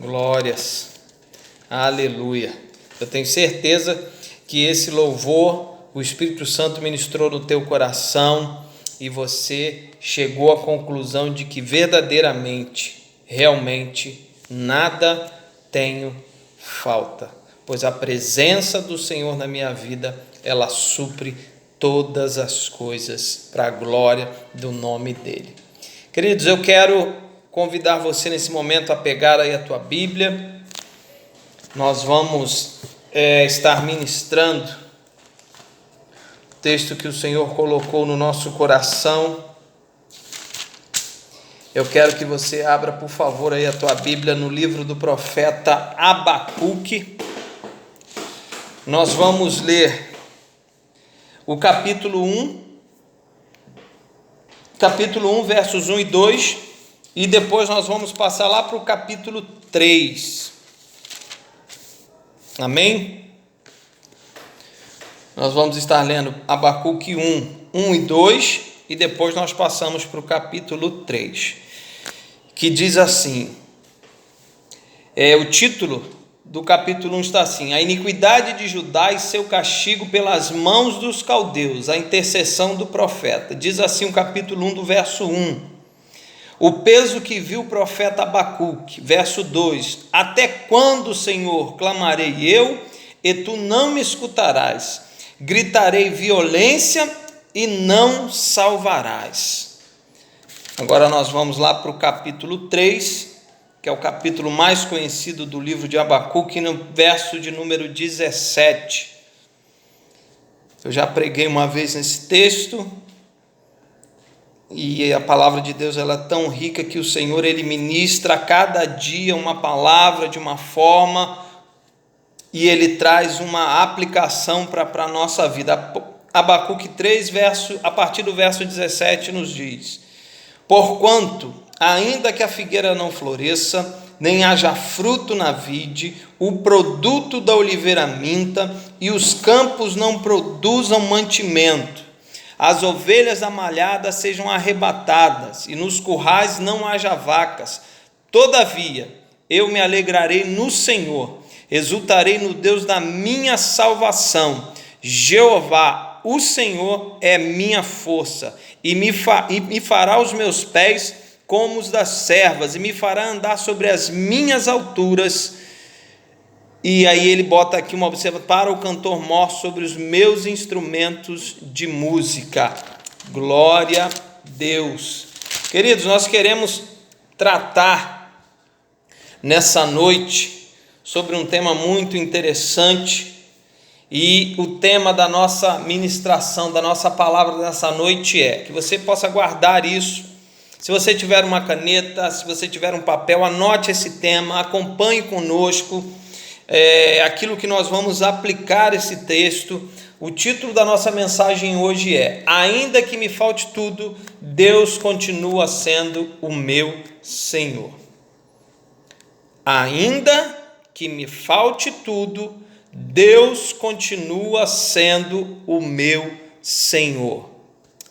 Glórias, aleluia. Eu tenho certeza que esse louvor, o Espírito Santo ministrou no teu coração e você chegou à conclusão de que verdadeiramente, realmente, nada tenho falta, pois a presença do Senhor na minha vida, ela supre todas as coisas para a glória do nome dEle. Queridos, eu quero convidar você nesse momento a pegar aí a tua Bíblia. Nós vamos estar ministrando o texto que o Senhor colocou no nosso coração. Eu quero que você abra, por favor, aí a tua Bíblia no livro do profeta Abacuque. Nós vamos ler o capítulo 1, versos 1 e 2, e depois nós vamos passar lá para o capítulo 3. Amém? Nós vamos estar lendo Abacuque 1 e 2, e depois nós passamos para o capítulo 3, que diz assim, o título do capítulo 1 está assim: a iniquidade de Judá e seu castigo pelas mãos dos caldeus, a intercessão do profeta. Diz assim o capítulo 1 do verso 1: o peso que viu o profeta Abacuque. Verso 2: até quando, Senhor, clamarei eu, e tu não me escutarás? Gritarei violência e não salvarás. Agora nós vamos lá para o capítulo 3, que é o capítulo mais conhecido do livro de Abacuque, no verso de número 17. Eu já preguei uma vez nesse texto, e a palavra de Deus ela é tão rica que o Senhor ele ministra a cada dia uma palavra de uma forma, e ele traz uma aplicação para a nossa vida. Abacuque 3, a partir do verso 17 nos diz: porquanto, ainda que a figueira não floresça, nem haja fruto na vide, o produto da oliveira minta, e os campos não produzam mantimento, as ovelhas amalhadas sejam arrebatadas, e nos currais não haja vacas, todavia eu me alegrarei no Senhor, exultarei no Deus da minha salvação. Jeová, o Senhor, é minha força, e me fará os meus pés como os das servas, e me fará andar sobre as minhas alturas. E aí ele bota aqui uma observação: para o cantor mor sobre os meus instrumentos de música. Glória a Deus. Queridos, nós queremos tratar nessa noite sobre um tema muito interessante, e o tema da nossa ministração, da nossa palavra nessa noite é que você possa guardar isso. Se você tiver uma caneta, se você tiver um papel, anote esse tema, acompanhe conosco aquilo que nós vamos aplicar esse texto. O título da nossa mensagem hoje é: ainda que me falte tudo, Deus continua sendo o meu Senhor. Ainda que me falte tudo, Deus continua sendo o meu Senhor.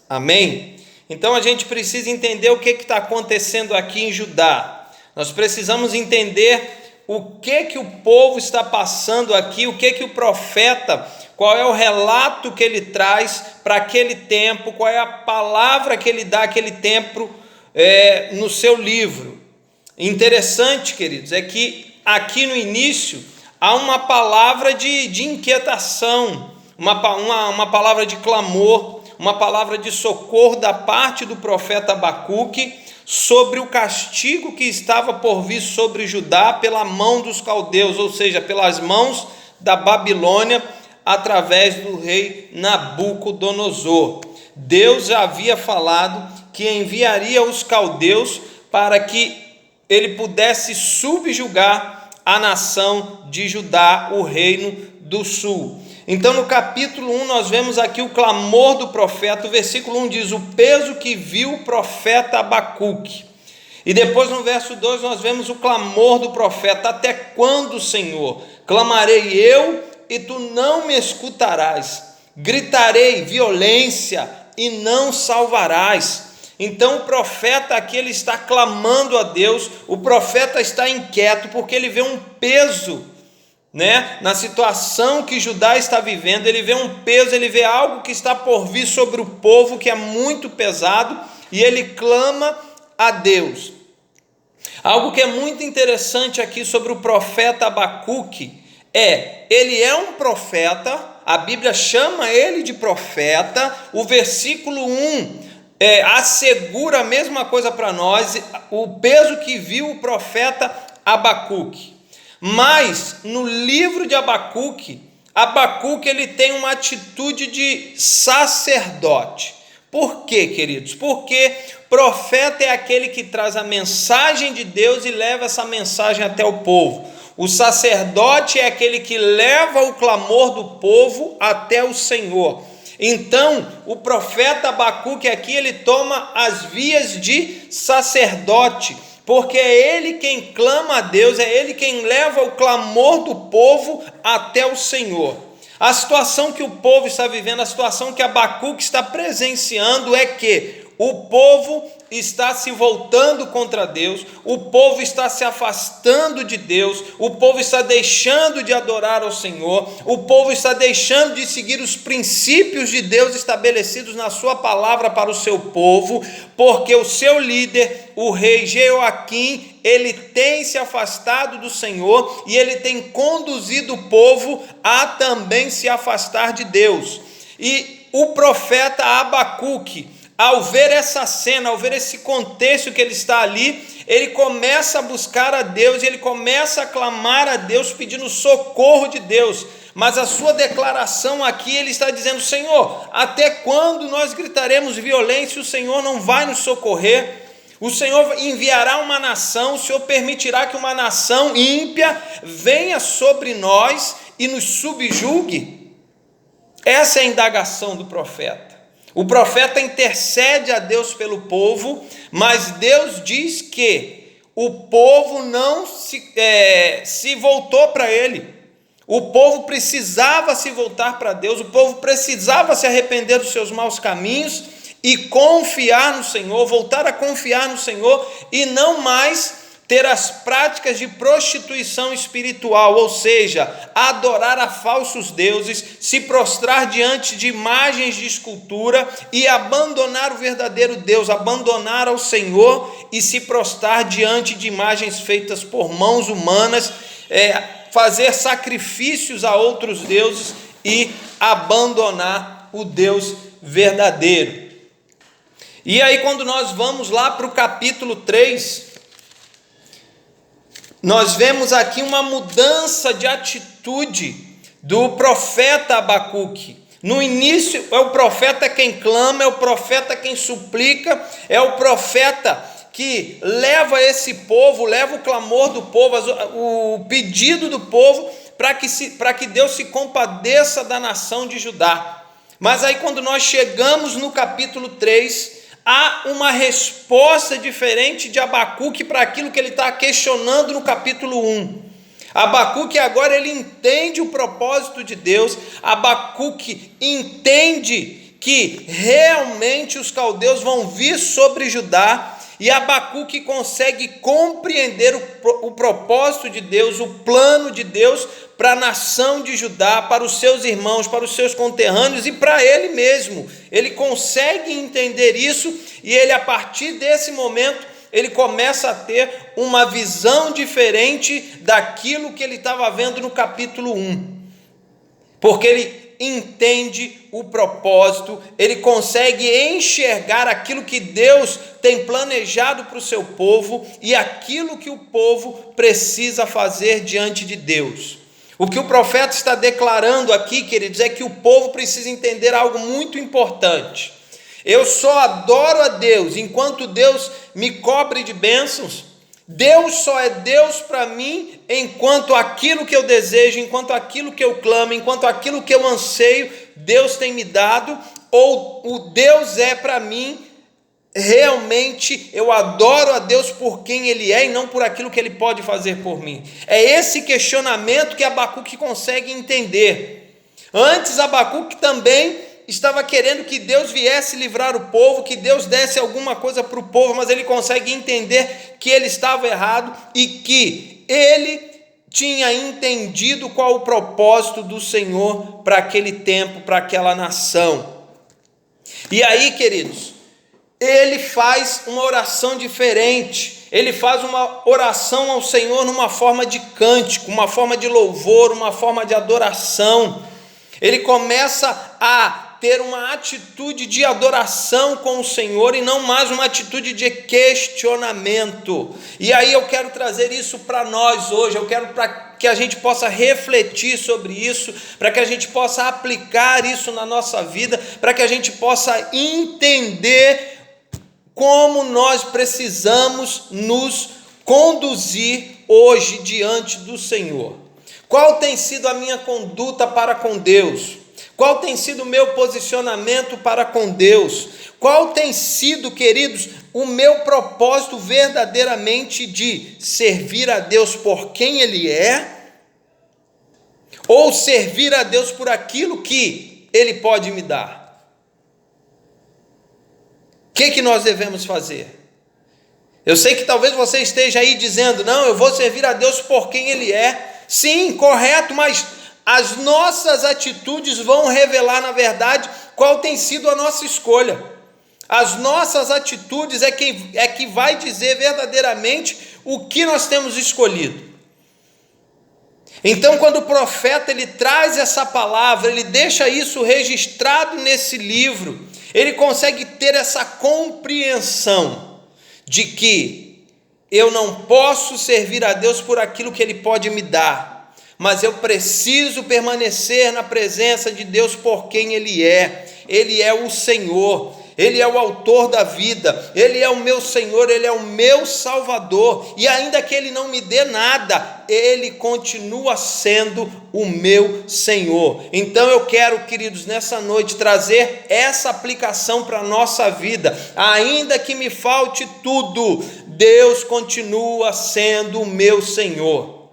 Amém? Então a gente precisa entender o que está acontecendo aqui em Judá. Nós precisamos entender o que o povo está passando aqui, o que o profeta, qual é o relato que ele traz para aquele tempo, qual é a palavra que ele dá àquele tempo no seu livro. Interessante, queridos, é que aqui no início há uma palavra de inquietação, uma palavra de clamor, uma palavra de socorro da parte do profeta Abacuque sobre o castigo que estava por vir sobre Judá pela mão dos caldeus, ou seja, pelas mãos da Babilônia, através do rei Nabucodonosor. Deus já havia falado que enviaria os caldeus para que ele pudesse subjugar a nação de Judá, o reino do sul. Então no capítulo 1 nós vemos aqui o clamor do profeta. O versículo 1 diz: o peso que viu o profeta Abacuque. E depois no verso 2 nós vemos o clamor do profeta: até quando, Senhor, clamarei eu e tu não me escutarás? Gritarei violência e não salvarás. Então o profeta aqui, ele está clamando a Deus, o profeta está inquieto, porque ele vê um peso, né, na situação que Judá está vivendo. Ele vê um peso, ele vê algo que está por vir sobre o povo, que é muito pesado, e ele clama a Deus. Algo que é muito interessante aqui sobre o profeta Abacuque, ele é um profeta, a Bíblia chama ele de profeta. O versículo 1 assegura a mesma coisa para nós, o peso que viu o profeta Abacuque. Mas no livro de Abacuque ele tem uma atitude de sacerdote. Por quê, queridos? Porque profeta é aquele que traz a mensagem de Deus e leva essa mensagem até o povo. O sacerdote é aquele que leva o clamor do povo até o Senhor. Então, o profeta Abacuque aqui, ele toma as vias de sacerdote, porque é ele quem clama a Deus, é ele quem leva o clamor do povo até o Senhor. A situação que o povo está vivendo, a situação que Abacuque está presenciando é que o povo está se voltando contra Deus, o povo está se afastando de Deus, o povo está deixando de adorar ao Senhor, o povo está deixando de seguir os princípios de Deus estabelecidos na sua palavra para o seu povo, porque o seu líder, o rei Jeoaquim, ele tem se afastado do Senhor e ele tem conduzido o povo a também se afastar de Deus. E o profeta Abacuque, ao ver essa cena, ao ver esse contexto que ele está ali, ele começa a buscar a Deus, ele começa a clamar a Deus, pedindo socorro de Deus. Mas a sua declaração aqui, ele está dizendo: Senhor, até quando nós gritaremos violência e o Senhor não vai nos socorrer? O Senhor enviará uma nação, o Senhor permitirá que uma nação ímpia venha sobre nós e nos subjugue? Essa é a indagação do profeta. O profeta intercede a Deus pelo povo, mas Deus diz que o povo não se voltou para ele. O povo precisava se voltar para Deus, o povo precisava se arrepender dos seus maus caminhos e confiar no Senhor, voltar a confiar no Senhor e não mais ter as práticas de prostituição espiritual, ou seja, adorar a falsos deuses, se prostrar diante de imagens de escultura e abandonar o verdadeiro Deus, abandonar ao Senhor e se prostrar diante de imagens feitas por mãos humanas, fazer sacrifícios a outros deuses e abandonar o Deus verdadeiro. E aí, quando nós vamos lá para o capítulo 3, nós vemos aqui uma mudança de atitude do profeta Abacuque. No início, é o profeta quem clama, é o profeta quem suplica, é o profeta que leva esse povo, leva o clamor do povo, o pedido do povo, para que Deus se compadeça da nação de Judá. Mas aí, quando nós chegamos no capítulo 3, há uma resposta diferente de Abacuque para aquilo que ele está questionando no capítulo 1. Abacuque agora ele entende o propósito de Deus. Abacuque entende que realmente os caldeus vão vir sobre Judá, e Abacuque consegue compreender o propósito de Deus, o plano de Deus para a nação de Judá, para os seus irmãos, para os seus conterrâneos e para ele mesmo. Ele consegue entender isso e ele, a partir desse momento, ele começa a ter uma visão diferente daquilo que ele estava vendo no capítulo 1. Porque ele entende o propósito, ele consegue enxergar aquilo que Deus tem planejado para o seu povo e aquilo que o povo precisa fazer diante de Deus. O que o profeta está declarando aqui, queridos, é que o povo precisa entender algo muito importante. Eu só adoro a Deus enquanto Deus me cobre de bênçãos. Deus só é Deus para mim enquanto aquilo que eu desejo, enquanto aquilo que eu clamo, enquanto aquilo que eu anseio, Deus tem me dado, ou o Deus é para mim, realmente eu adoro a Deus por quem Ele é e não por aquilo que Ele pode fazer por mim. É esse questionamento que Abacuque consegue entender. Antes, Abacuque também estava querendo que Deus viesse livrar o povo, que Deus desse alguma coisa para o povo, mas ele consegue entender que ele estava errado e que ele tinha entendido qual o propósito do Senhor para aquele tempo, para aquela nação. E aí, queridos, ele faz uma oração diferente, ele faz uma oração ao Senhor numa forma de cântico, uma forma de louvor, uma forma de adoração. Ele começa a ter uma atitude de adoração com o Senhor e não mais uma atitude de questionamento. E aí eu quero trazer isso para nós hoje, eu quero que a gente possa refletir sobre isso, para que a gente possa aplicar isso na nossa vida, para que a gente possa entender como nós precisamos nos conduzir hoje diante do Senhor. Qual tem sido a minha conduta para com Deus? Qual tem sido o meu posicionamento para com Deus? Qual tem sido, queridos, o meu propósito verdadeiramente de servir a Deus por quem Ele é? Ou servir a Deus por aquilo que Ele pode me dar? O que nós devemos fazer? Eu sei que talvez você esteja aí dizendo, não, eu vou servir a Deus por quem Ele é. Sim, correto, mas as nossas atitudes vão revelar, na verdade, qual tem sido a nossa escolha. As nossas atitudes é que vai dizer verdadeiramente o que nós temos escolhido. Então, quando o profeta ele traz essa palavra, ele deixa isso registrado nesse livro, ele consegue ter essa compreensão de que eu não posso servir a Deus por aquilo que Ele pode me dar, mas eu preciso permanecer na presença de Deus por quem Ele é. Ele é o Senhor, Ele é o autor da vida, Ele é o meu Senhor, Ele é o meu Salvador, e ainda que Ele não me dê nada, Ele continua sendo o meu Senhor. Então eu quero, queridos, nessa noite trazer essa aplicação para a nossa vida. Ainda que me falte tudo, Deus continua sendo o meu Senhor.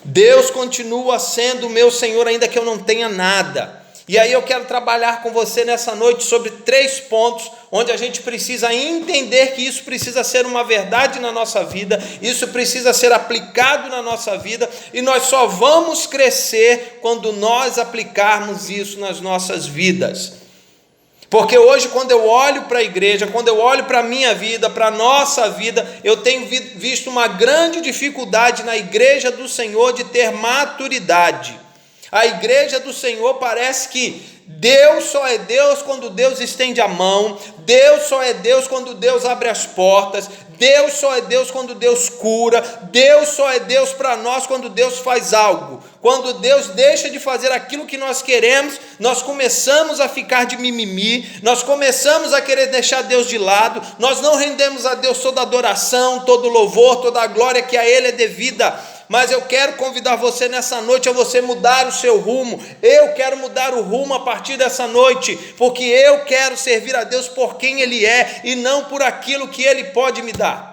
Deus continua sendo o meu Senhor, ainda que eu não tenha nada. E aí eu quero trabalhar com você nessa noite sobre 3 pontos, onde a gente precisa entender que isso precisa ser uma verdade na nossa vida, isso precisa ser aplicado na nossa vida, e nós só vamos crescer quando nós aplicarmos isso nas nossas vidas. Porque hoje, quando eu olho para a igreja, quando eu olho para a minha vida, para a nossa vida, eu tenho visto uma grande dificuldade na igreja do Senhor de ter maturidade. A igreja do Senhor parece que Deus só é Deus quando Deus estende a mão, Deus só é Deus quando Deus abre as portas, Deus só é Deus quando Deus cura, Deus só é Deus para nós quando Deus faz algo. Quando Deus deixa de fazer aquilo que nós queremos, nós começamos a ficar de mimimi, nós começamos a querer deixar Deus de lado, nós não rendemos a Deus toda a adoração, todo o louvor, toda a glória que a Ele é devida. Mas eu quero convidar você nessa noite a você mudar o seu rumo. Eu quero mudar o rumo a partir dessa noite, porque eu quero servir a Deus por quem Ele é e não por aquilo que Ele pode me dar.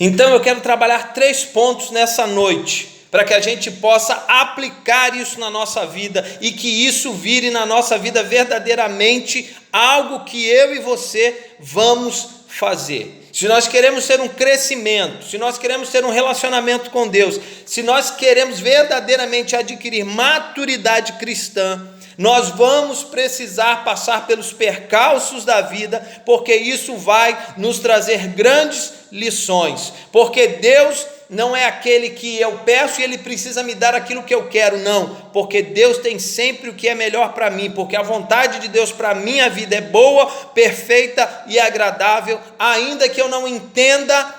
Então eu quero trabalhar 3 pontos nessa noite, para que a gente possa aplicar isso na nossa vida e que isso vire na nossa vida verdadeiramente algo que eu e você vamos fazer. Se nós queremos ter um crescimento, se nós queremos ter um relacionamento com Deus, se nós queremos verdadeiramente adquirir maturidade cristã, nós vamos precisar passar pelos percalços da vida, porque isso vai nos trazer grandes lições, porque Deus não é aquele que eu peço e Ele precisa me dar aquilo que eu quero, não, porque Deus tem sempre o que é melhor para mim, porque a vontade de Deus para a minha vida é boa, perfeita e agradável, ainda que eu não entenda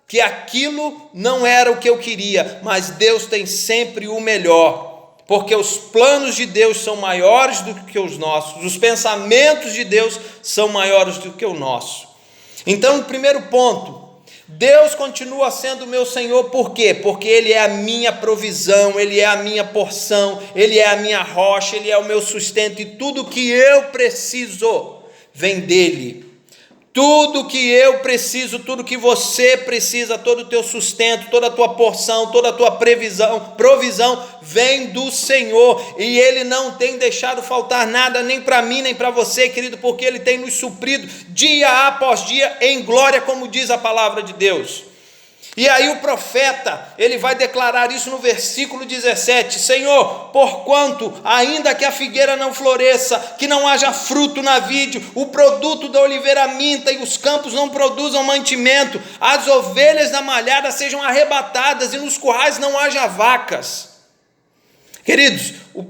que aquilo não era o que eu queria, mas Deus tem sempre o melhor, porque os planos de Deus são maiores do que os nossos, os pensamentos de Deus são maiores do que o nosso. Então, o primeiro ponto, Deus continua sendo o meu Senhor, por quê? Porque Ele é a minha provisão, Ele é a minha porção, Ele é a minha rocha, Ele é o meu sustento, e tudo que eu preciso vem dEle. Tudo que eu preciso, tudo que você precisa, todo o teu sustento, toda a tua porção, toda a tua provisão vem do Senhor, e Ele não tem deixado faltar nada, nem para mim, nem para você, querido, porque Ele tem nos suprido dia após dia em glória, como diz a palavra de Deus. E aí o profeta, ele vai declarar isso no versículo 17: Senhor, porquanto, ainda que a figueira não floresça, que não haja fruto na vide, o produto da oliveira minta e os campos não produzam mantimento, as ovelhas da malhada sejam arrebatadas e nos currais não haja vacas. Queridos, o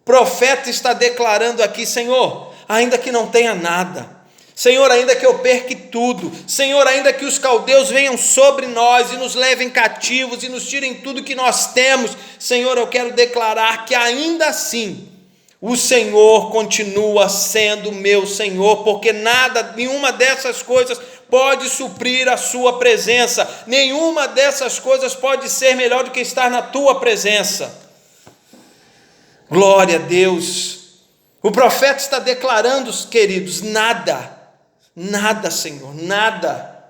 profeta está declarando aqui: Senhor, ainda que não tenha nada, Senhor, ainda que eu perque tudo, Senhor, ainda que os caldeus venham sobre nós e nos levem cativos e nos tirem tudo que nós temos, Senhor, eu quero declarar que ainda assim o Senhor continua sendo meu Senhor, porque nenhuma dessas coisas pode suprir a sua presença, nenhuma dessas coisas pode ser melhor do que estar na tua presença. Glória a Deus. O profeta está declarando, queridos, nada, Senhor, nada,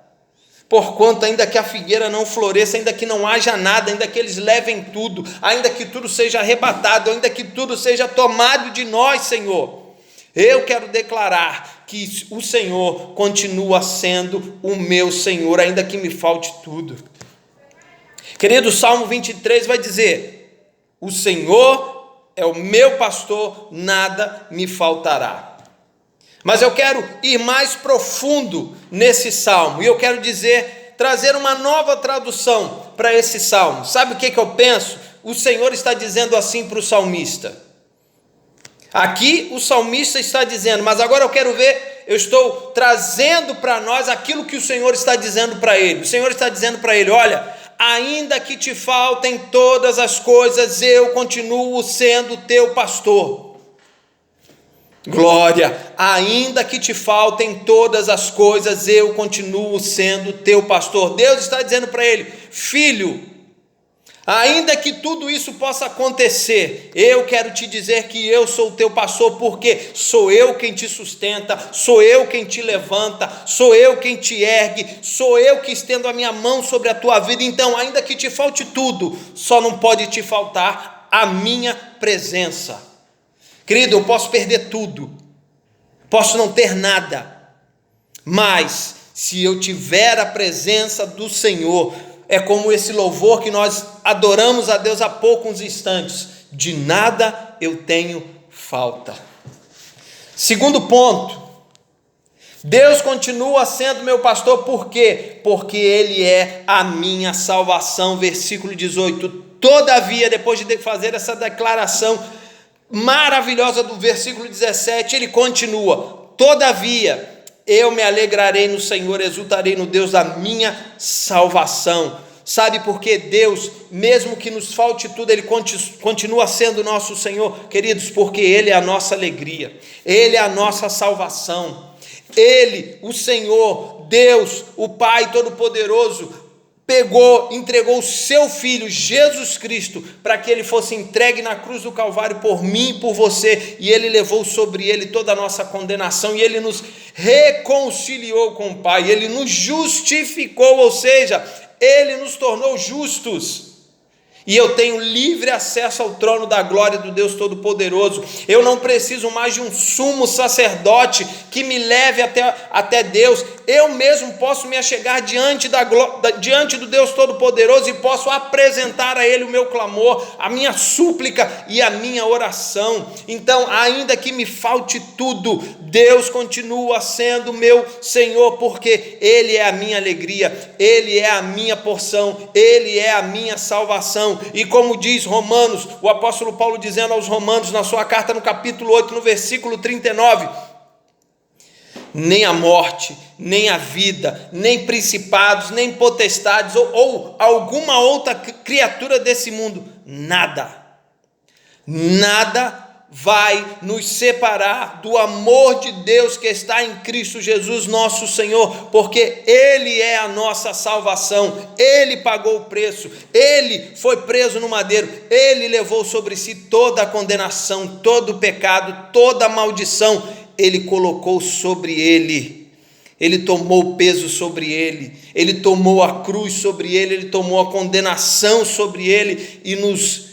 porquanto ainda que a figueira não floresça, ainda que não haja nada, ainda que eles levem tudo, ainda que tudo seja arrebatado, ainda que tudo seja tomado de nós, Senhor, eu quero declarar que o Senhor continua sendo o meu Senhor, ainda que me falte tudo. Querido, o Salmo 23 vai dizer: o Senhor é o meu pastor, nada me faltará. Mas eu quero ir mais profundo nesse salmo, e eu quero trazer uma nova tradução para esse salmo. Sabe o que eu penso? O Senhor está dizendo assim para o salmista. Aqui o salmista está dizendo, mas agora eu estou trazendo para nós aquilo que o Senhor está dizendo para ele. O Senhor está dizendo para ele: olha, ainda que te faltem todas as coisas, eu continuo sendo teu pastor. Glória, ainda que te faltem todas as coisas, eu continuo sendo teu pastor. Deus está dizendo para ele: filho, ainda que tudo isso possa acontecer, eu quero te dizer que eu sou o teu pastor, porque sou eu quem te sustenta, sou eu quem te levanta, sou eu quem te ergue, sou eu que estendo a minha mão sobre a tua vida. Então, ainda que te falte tudo, só não pode te faltar a minha presença. Querido, eu posso perder tudo, posso não ter nada, mas se eu tiver a presença do Senhor, é como esse louvor que nós adoramos a Deus há poucos instantes: de nada eu tenho falta. Segundo ponto, Deus continua sendo meu pastor, por quê? Porque Ele é a minha salvação. Versículo 18, todavia, depois de fazer essa declaração maravilhosa do versículo 17, ele continua: todavia eu me alegrarei no Senhor, exultarei no Deus da minha salvação. Sabe por que Deus, mesmo que nos falte tudo, Ele continua sendo nosso Senhor? Queridos, porque Ele é a nossa alegria, Ele é a nossa salvação. Ele, o Senhor, Deus, o Pai Todo-Poderoso, entregou o seu Filho, Jesus Cristo, para que Ele fosse entregue na cruz do Calvário por mim e por você, e Ele levou sobre Ele toda a nossa condenação, e Ele nos reconciliou com o Pai, Ele nos justificou, ou seja, Ele nos tornou justos, e eu tenho livre acesso ao trono da glória do Deus Todo-Poderoso. Eu não preciso mais de um sumo sacerdote que me leve até Deus. Eu mesmo posso me achegar diante do Deus Todo-Poderoso e posso apresentar a Ele o meu clamor, a minha súplica e a minha oração. Então, ainda que me falte tudo, Deus continua sendo meu Senhor, porque Ele é a minha alegria, Ele é a minha porção, Ele é a minha salvação. E como diz Romanos, o apóstolo Paulo dizendo aos Romanos, na sua carta no capítulo 8, no versículo 39, nem a morte, nem a vida, nem principados, nem potestades, ou alguma outra criatura desse mundo, nada vai nos separar do amor de Deus que está em Cristo Jesus nosso Senhor, porque Ele é a nossa salvação, Ele pagou o preço, Ele foi preso no madeiro, Ele levou sobre si toda a condenação, todo o pecado, toda a maldição, Ele colocou sobre Ele. Ele tomou o peso sobre ele, ele tomou a cruz sobre ele, ele tomou a condenação sobre ele e nos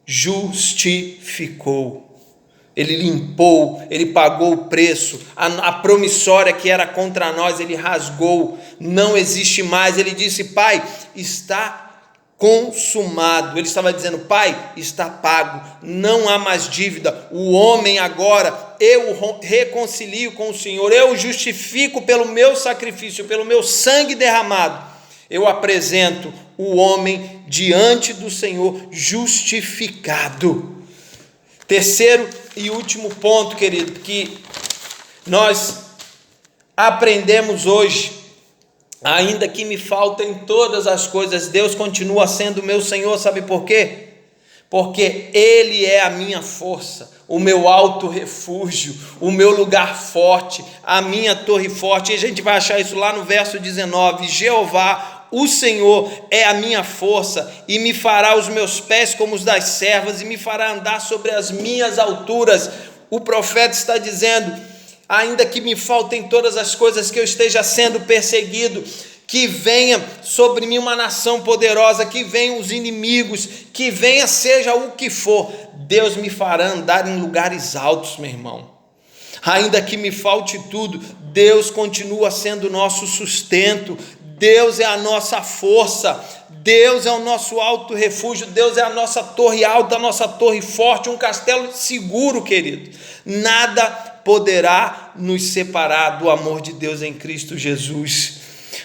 justificou. Ele limpou, ele pagou o preço, a promissória que era contra nós, ele rasgou, não existe mais. Ele disse: Pai, está consumado. Ele estava dizendo: Pai, está pago, não há mais dívida. O homem agora, eu o reconcilio com o Senhor, eu o justifico pelo meu sacrifício, pelo meu sangue derramado. Eu apresento o homem diante do Senhor justificado. Terceiro e último ponto, querido, que nós aprendemos hoje: ainda que me faltem todas as coisas, Deus continua sendo meu Senhor. Sabe por quê? Porque Ele é a minha força, o meu alto refúgio, o meu lugar forte, a minha torre forte. E a gente vai achar isso lá no verso 19: Jeová, o Senhor é a minha força, e me fará os meus pés como os das servas, e me fará andar sobre as minhas alturas. O profeta está dizendo: ainda que me faltem todas as coisas, que eu esteja sendo perseguido, que venha sobre mim uma nação poderosa, que venham os inimigos, que venha seja o que for, Deus me fará andar em lugares altos, meu irmão. Ainda que me falte tudo, Deus continua sendo nosso sustento, Deus é a nossa força, Deus é o nosso alto refúgio, Deus é a nossa torre alta, a nossa torre forte, um castelo seguro, querido. Nada poderá nos separar do amor de Deus em Cristo Jesus.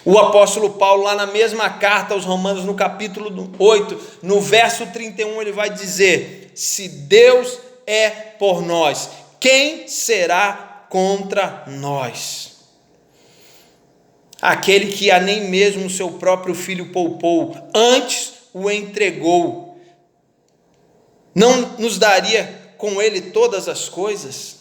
O apóstolo Paulo, lá na mesma carta aos Romanos, no capítulo 8, no verso 31, ele vai dizer: se Deus é por nós, quem será contra nós? Aquele que a nem mesmo o seu próprio filho poupou, antes o entregou, não nos daria com ele todas as coisas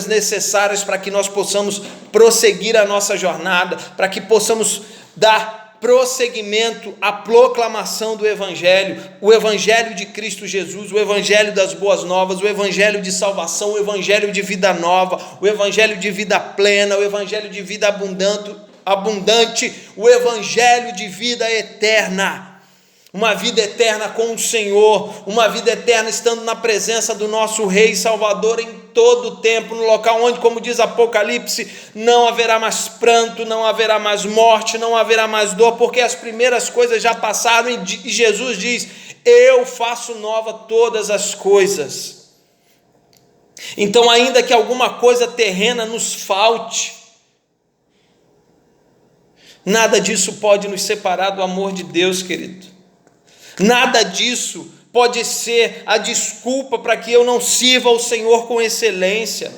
necessárias para que nós possamos prosseguir a nossa jornada, para que possamos dar prosseguimento à proclamação do Evangelho, o Evangelho de Cristo Jesus, o Evangelho das boas novas, o Evangelho de salvação, o Evangelho de vida nova, o Evangelho de vida plena, o Evangelho de vida abundante, o Evangelho de vida eterna. Uma vida eterna com o Senhor, uma vida eterna estando na presença do nosso Rei e Salvador em todo o tempo, no local onde, como diz Apocalipse, não haverá mais pranto, não haverá mais morte, não haverá mais dor, porque as primeiras coisas já passaram, e Jesus diz: eu faço nova todas as coisas. Então, ainda que alguma coisa terrena nos falte, nada disso pode nos separar do amor de Deus, querido. Nada disso pode ser a desculpa para que eu não sirva ao Senhor com excelência.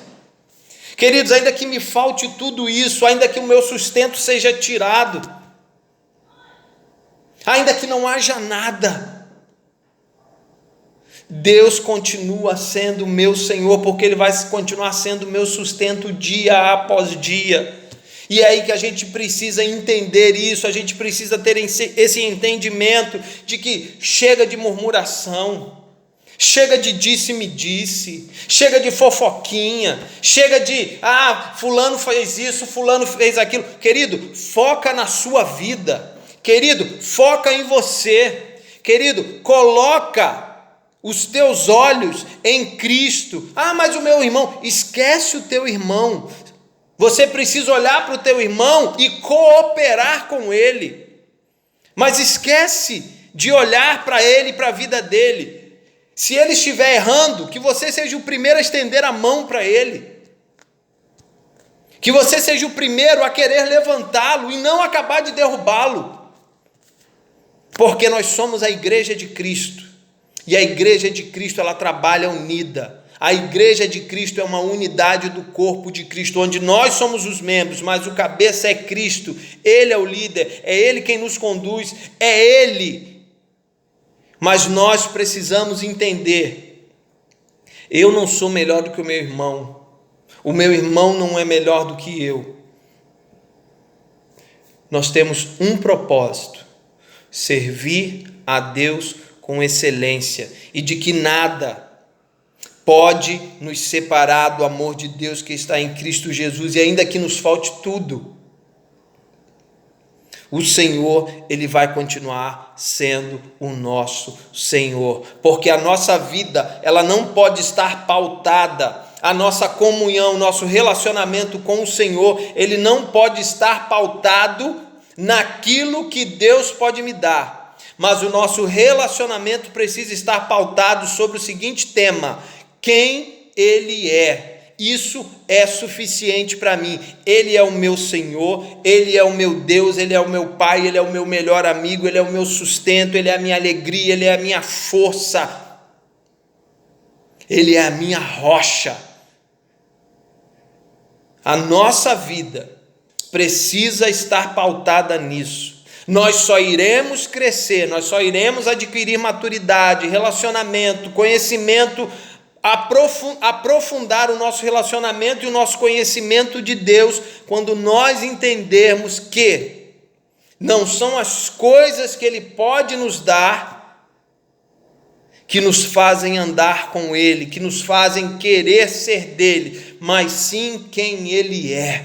Queridos, ainda que me falte tudo isso, ainda que o meu sustento seja tirado, ainda que não haja nada, Deus continua sendo meu Senhor, porque Ele vai continuar sendo meu sustento dia após dia. E é aí que a gente precisa entender isso, a gente precisa ter esse entendimento de que chega de murmuração, chega de disse-me-disse, chega de fofoquinha, chega de, fulano fez isso, fulano fez aquilo. Querido, foca na sua vida, querido, foca em você, querido, coloca os teus olhos em Cristo. Mas o meu irmão, esquece o teu irmão. Você precisa olhar para o teu irmão e cooperar com ele, mas esquece de olhar para ele e para a vida dele. Se ele estiver errando, que você seja o primeiro a estender a mão para ele, que você seja o primeiro a querer levantá-lo e não acabar de derrubá-lo, porque nós somos a igreja de Cristo, e a igreja de Cristo ela trabalha unida. A igreja de Cristo é uma unidade do corpo de Cristo, onde nós somos os membros, mas o cabeça é Cristo, Ele é o líder, é Ele quem nos conduz, é Ele. Mas nós precisamos entender, eu não sou melhor do que o meu irmão não é melhor do que eu. Nós temos um propósito: servir a Deus com excelência, e de que nada pode nos separar do amor de Deus que está em Cristo Jesus? E ainda que nos falte tudo, o Senhor, Ele vai continuar sendo o nosso Senhor, porque a nossa vida, ela não pode estar pautada, a nossa comunhão, nosso relacionamento com o Senhor, ele não pode estar pautado naquilo que Deus pode me dar, mas o nosso relacionamento precisa estar pautado sobre o seguinte tema: quem Ele é. Isso é suficiente para mim. Ele é o meu Senhor, Ele é o meu Deus, Ele é o meu Pai, Ele é o meu melhor amigo, Ele é o meu sustento, Ele é a minha alegria, Ele é a minha força, Ele é a minha rocha. A nossa vida precisa estar pautada nisso. Nós só iremos crescer, nós só iremos adquirir maturidade, relacionamento, conhecimento, aprofundar o nosso relacionamento e o nosso conhecimento de Deus, quando nós entendermos que não são as coisas que Ele pode nos dar que nos fazem andar com Ele, que nos fazem querer ser dele, mas sim quem Ele é.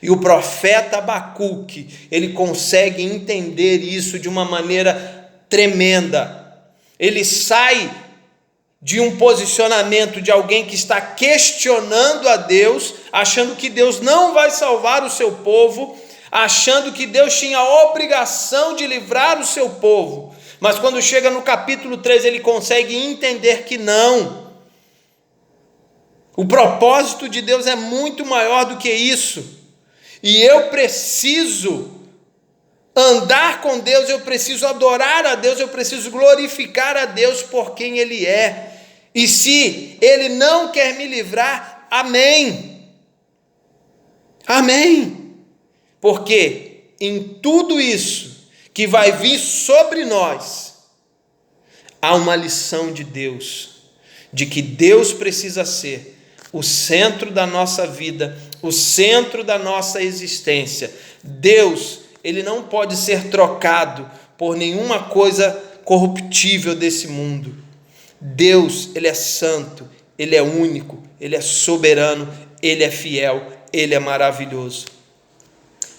E o profeta Abacuque, ele consegue entender isso de uma maneira tremenda. Ele sai de um posicionamento de alguém que está questionando a Deus, achando que Deus não vai salvar o seu povo, achando que Deus tinha a obrigação de livrar o seu povo. Mas quando chega no capítulo 3, ele consegue entender que não. O propósito de Deus é muito maior do que isso. E eu preciso andar com Deus, eu preciso adorar a Deus, eu preciso glorificar a Deus por quem Ele é. E se Ele não quer me livrar, amém. Amém. Porque em tudo isso que vai vir sobre nós, há uma lição de Deus, de que Deus precisa ser o centro da nossa vida, o centro da nossa existência. Deus, Ele não pode ser trocado por nenhuma coisa corruptível desse mundo. Deus, Ele é santo, Ele é único, Ele é soberano, Ele é fiel, Ele é maravilhoso.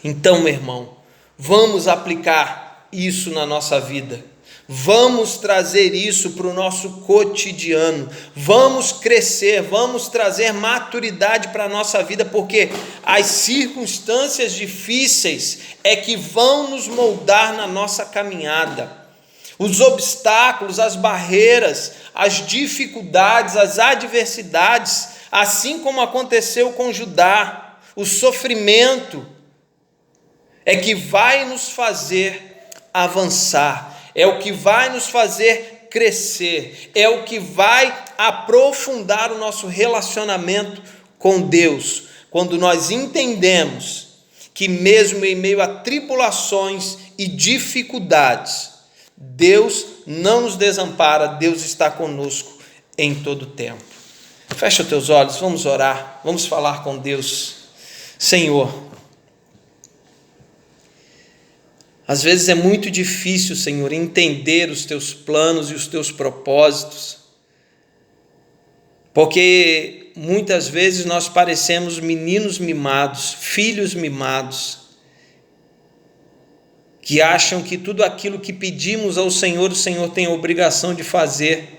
Então, meu irmão, vamos aplicar isso na nossa vida. Vamos trazer isso para o nosso cotidiano, vamos crescer, vamos trazer maturidade para a nossa vida, porque as circunstâncias difíceis é que vão nos moldar na nossa caminhada. Os obstáculos, as barreiras, as dificuldades, as adversidades, assim como aconteceu com Judá, o sofrimento é que vai nos fazer avançar, é o que vai nos fazer crescer, é o que vai aprofundar o nosso relacionamento com Deus, quando nós entendemos que mesmo em meio a tribulações e dificuldades, Deus não nos desampara, Deus está conosco em todo o tempo. Fecha os teus olhos, vamos orar, vamos falar com Deus. Senhor, às vezes é muito difícil, Senhor, entender os teus planos e os teus propósitos, porque muitas vezes nós parecemos meninos mimados, filhos mimados, que acham que tudo aquilo que pedimos ao Senhor, o Senhor tem a obrigação de fazer,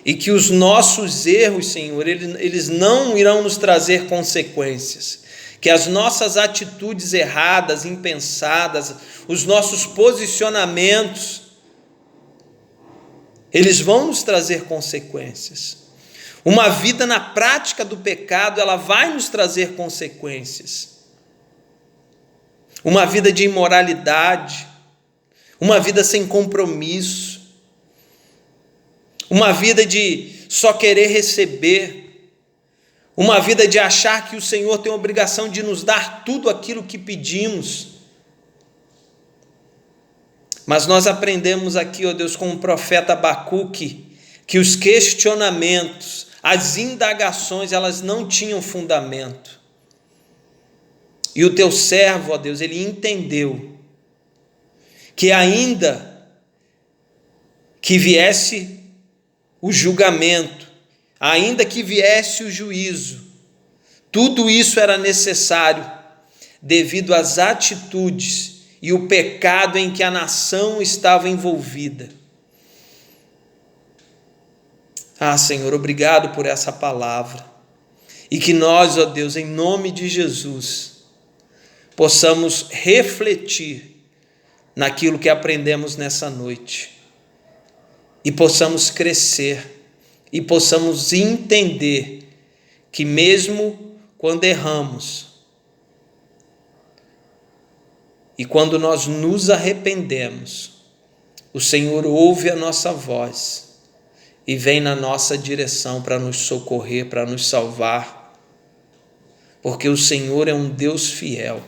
e que os nossos erros, Senhor, eles não irão nos trazer consequências, que as nossas atitudes erradas, impensadas, os nossos posicionamentos, eles vão nos trazer consequências. Uma vida na prática do pecado, ela vai nos trazer consequências. Uma vida de imoralidade, uma vida sem compromisso, uma vida de só querer receber, uma vida de achar que o Senhor tem a obrigação de nos dar tudo aquilo que pedimos. Mas nós aprendemos aqui, ó Deus, com o profeta Abacuque, que os questionamentos, as indagações, elas não tinham fundamento. E o teu servo, ó Deus, ele entendeu que ainda que viesse o julgamento, ainda que viesse o juízo, tudo isso era necessário devido às atitudes e o pecado em que a nação estava envolvida. Senhor, obrigado por essa palavra. E que nós, ó Deus, em nome de Jesus, possamos refletir naquilo que aprendemos nessa noite. E possamos crescer. E possamos entender que mesmo quando erramos, e quando nós nos arrependemos, o Senhor ouve a nossa voz e vem na nossa direção para nos socorrer, para nos salvar, porque o Senhor é um Deus fiel.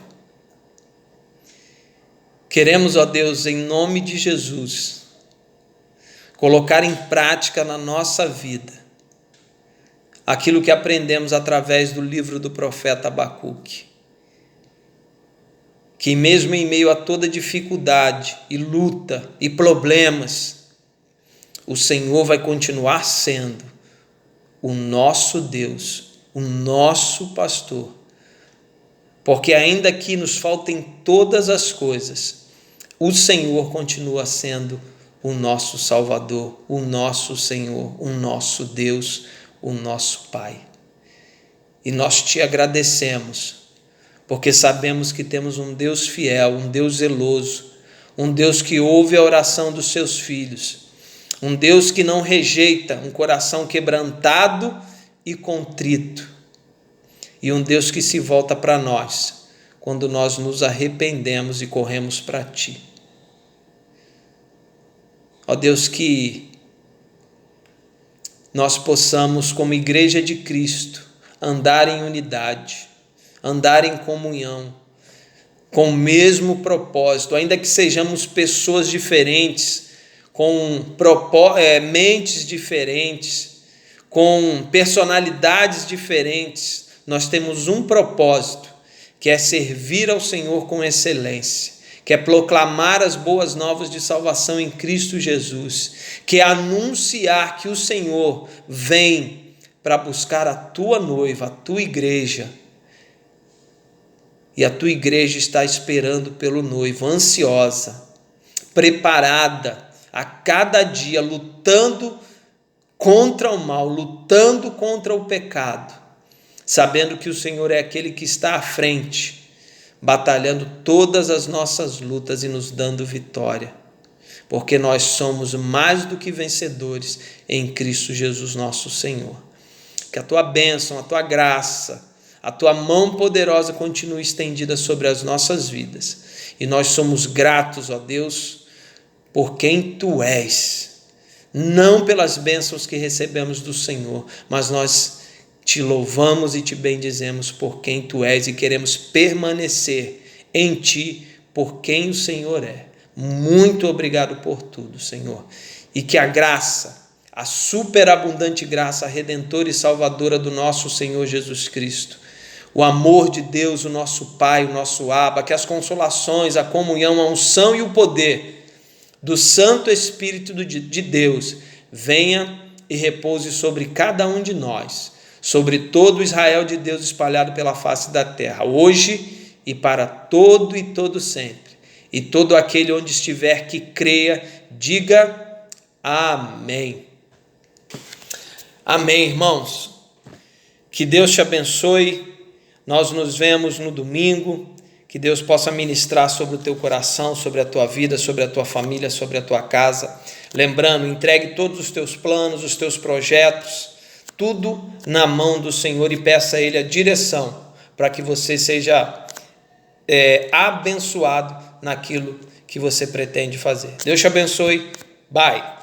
Queremos, ó Deus, em nome de Jesus, colocar em prática na nossa vida aquilo que aprendemos através do livro do profeta Abacuque, que mesmo em meio a toda dificuldade e luta e problemas, o Senhor vai continuar sendo o nosso Deus, o nosso pastor, porque ainda que nos faltem todas as coisas, o Senhor continua sendo o nosso Salvador, o nosso Senhor, o nosso Deus, o nosso Pai. E nós te agradecemos, porque sabemos que temos um Deus fiel, um Deus zeloso, um Deus que ouve a oração dos seus filhos, um Deus que não rejeita um coração quebrantado e contrito, e um Deus que se volta para nós quando nós nos arrependemos e corremos para Ti. Ó Deus, que nós possamos, como igreja de Cristo, andar em unidade, andar em comunhão, com o mesmo propósito, ainda que sejamos pessoas diferentes, com mentes diferentes, com personalidades diferentes, nós temos um propósito, que é servir ao Senhor com excelência, que é proclamar as boas novas de salvação em Cristo Jesus, que é anunciar que o Senhor vem para buscar a tua noiva, a tua igreja, e a tua igreja está esperando pelo noivo, ansiosa, preparada, a cada dia lutando contra o mal, lutando contra o pecado, sabendo que o Senhor é aquele que está à frente, batalhando todas as nossas lutas e nos dando vitória, porque nós somos mais do que vencedores em Cristo Jesus nosso Senhor. Que a tua bênção, a tua graça, a tua mão poderosa continue estendida sobre as nossas vidas, e nós somos gratos, ó Deus, por quem tu és, não pelas bênçãos que recebemos do Senhor, mas nós te louvamos e te bendizemos por quem tu és e queremos permanecer em ti por quem o Senhor é. Muito obrigado por tudo, Senhor, e que a graça, a superabundante graça redentora e salvadora do nosso Senhor Jesus Cristo, o amor de Deus, o nosso Pai, o nosso Abba, que as consolações, a comunhão, a unção e o poder do Santo Espírito de Deus venha e repouse sobre cada um de nós, sobre todo o Israel de Deus espalhado pela face da terra, hoje e para todo e todo sempre. E todo aquele onde estiver que creia, diga amém. Amém, irmãos. Que Deus te abençoe. Nós nos vemos no domingo. Que Deus possa ministrar sobre o teu coração, sobre a tua vida, sobre a tua família, sobre a tua casa. Lembrando, entregue todos os teus planos, os teus projetos, tudo na mão do Senhor e peça a Ele a direção para que você seja abençoado naquilo que você pretende fazer. Deus te abençoe. Bye.